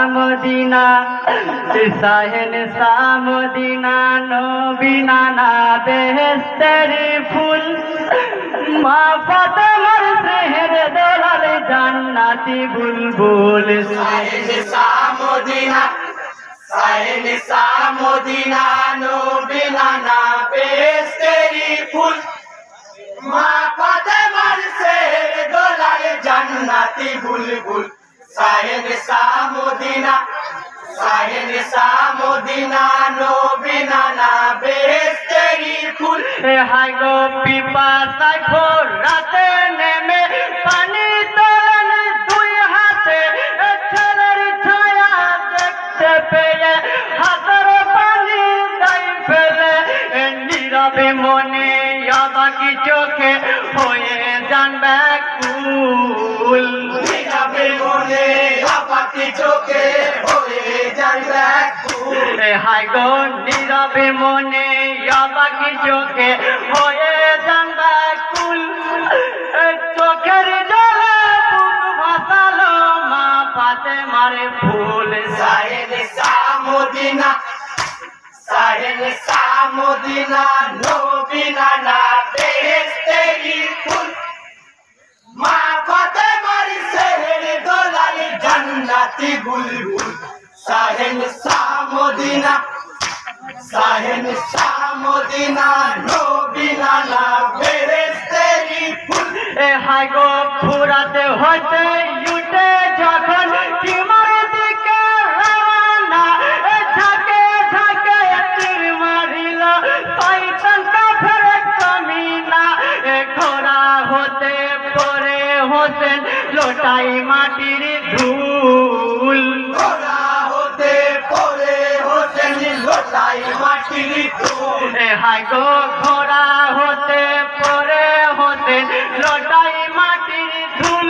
Medina Shahen Medina নবী নানা বেহেশতের ফুল মা ফাতেমার সেহের দোলাল জান্নাতি বুলবুল শাহেন মদিনা মদিনা নবী নানা বেহেশতের ফুল মা ফাতেমার সেহের দোলাল জান্নাতি বুলবুল শাহেন মদিনা নবী নানা বেহেশতের ফুল হাই গো পিপাসায় ভোর রাতে নেমে পানি তোলেন দুই হাতে ছেলের ছায়া দেখতে পেয়ে হাতের পানি দাই ফেলে নীরবে মনে অবাকি চোখে হয়ে যান ব্যাকুল নীরবে মনে অবাকি চোখে হয়ে যান ব্যাকুল হাই গো নীরবে মনে অবাকি চোখে হয়ে যান ব্যাকুল চোখের জলে বুক ভাসালো মা ফাতেমার ফুল শাহেন মদিনা নবী নানা বেহেশতের ফুল মা ফাতেমার সেহের দোলাল জান্নাতি বুলবুল শাহেন মদিনা নবী নানা বেহেশতের ফুল হাই গো ফুরাতে হইতে উঠে যখন কিমার দিকে রওনা ঝাঁকে ঝাঁকে তীর মারিল শয়তান কাফের কমিনা ঘোড়া হতে পরে হোসেন লোটাই মাটির ধুল ঘোড়া হতে পড়ে হোসেন লোটাই মাটির ধুল হাই গো ঘোড়া হতে পরে হোসেন লোটাই মাটির ধুল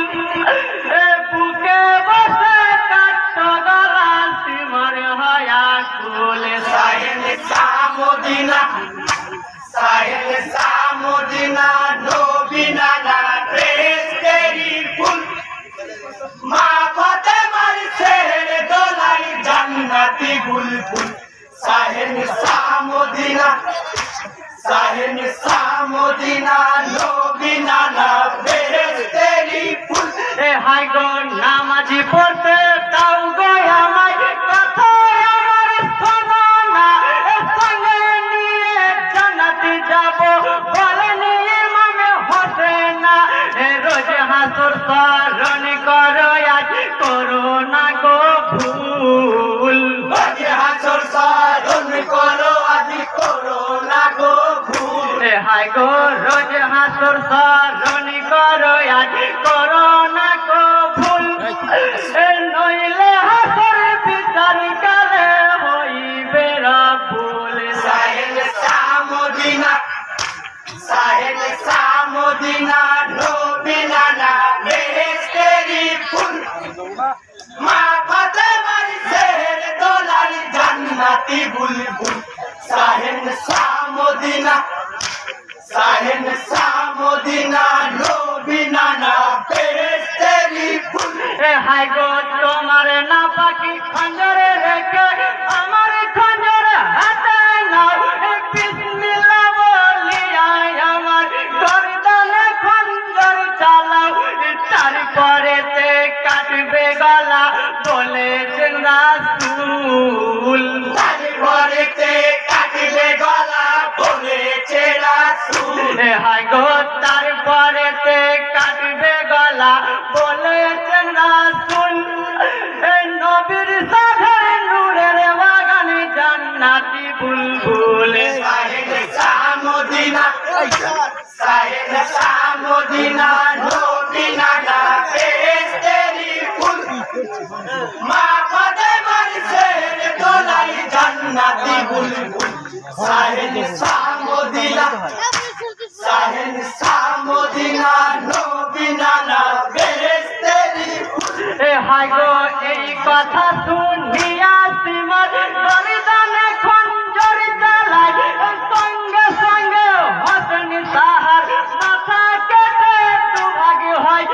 বুকে বসে কাটত গলা সীমার হয়া কুল শাহেন মদিনা নবী নানা বেহেশতের ফুল মা ফাতেমার সেহের দোলাল জান্নাতি বুলবুল শাহেন মদিনা নবী নানা বেহেশতের ফুল হাই গো নামাজি পড়তে তাও গো আমায় কথা আমার শোনো না সঙ্গে নিয়ে জান্নাতে যাব বলেন ইমাম হোসেন রোজ হাসর স্মরণ করো আজ করো না গো ভুল আজ হাসর স্মরণ করো আজ করো না গো ভুল হাই গো রোজ হাসর স্মরণ করো আজ করো না গো ভুল নইলে হাসর বিচার কালে হইবে ভুল শাহেন মদিনা নবী নানা বেহেশতের ফুল মা ফাতেমার সেহের দোলাল জান্নাতি বুলবুল শাহেন মদিনা নবী নানা বেহেশতের ফুল হাই গো তোমার না পাখি খঞ্জরে রেখে আমার খঞ্জর হাতে নাও বিসমিল্লাহ বলিয়া আমার গর্দানে খঞ্জর চালাও তারপরেতে কাটবে গলা বলেছেন রাসূল তারপরেতে কাটবে গলা বলেছে রাসূল হাই গো তারপরেতে কাটবে গলা বলেছেন রাসূল নবীর সাথে নূরের বাগানে জান্নাতি বুলবুল শাহেন মদিনা নবী নানা বেহেশতের ফুল মা ফাতেমার সেহের দোলাল জান্নাতি বুলবুল শাহেন মদিনা নবী নানা বেহেশতের ফুল হাই গো এই কথা শুনিয়া সীমার গর্দানে খঞ্জর চালাই সঙ্গে সঙ্গে হোসেন তাহার মাথা কেটে দুভাগ হয়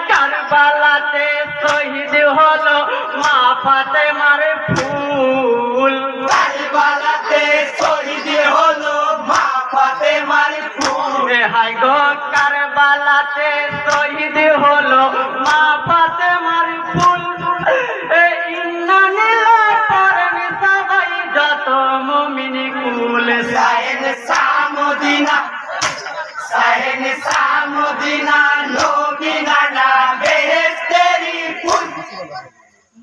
কারবালাতে শহীদ হলো মা ফাতেমার ফুল কারবালাতে শহীদ হলো মা ফাতেমার ফুল হাই গো কারবালাতে শহীদ হলো মা ফাতেমার ফুল ইন্নানিল্লাহ পড়েন সবাই যত মুমিন কুল সাহেন সামদিনা সাহেন সামদিনা নবীনা না বেহেশতেরি ফুল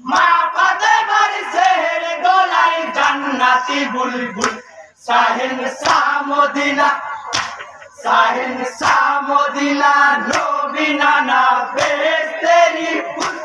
মা ফাতেমার শের গলায় জান্নাতি বুলবুল সাহেন সামদিনা নবীনা না বেহেশতেরি ফুল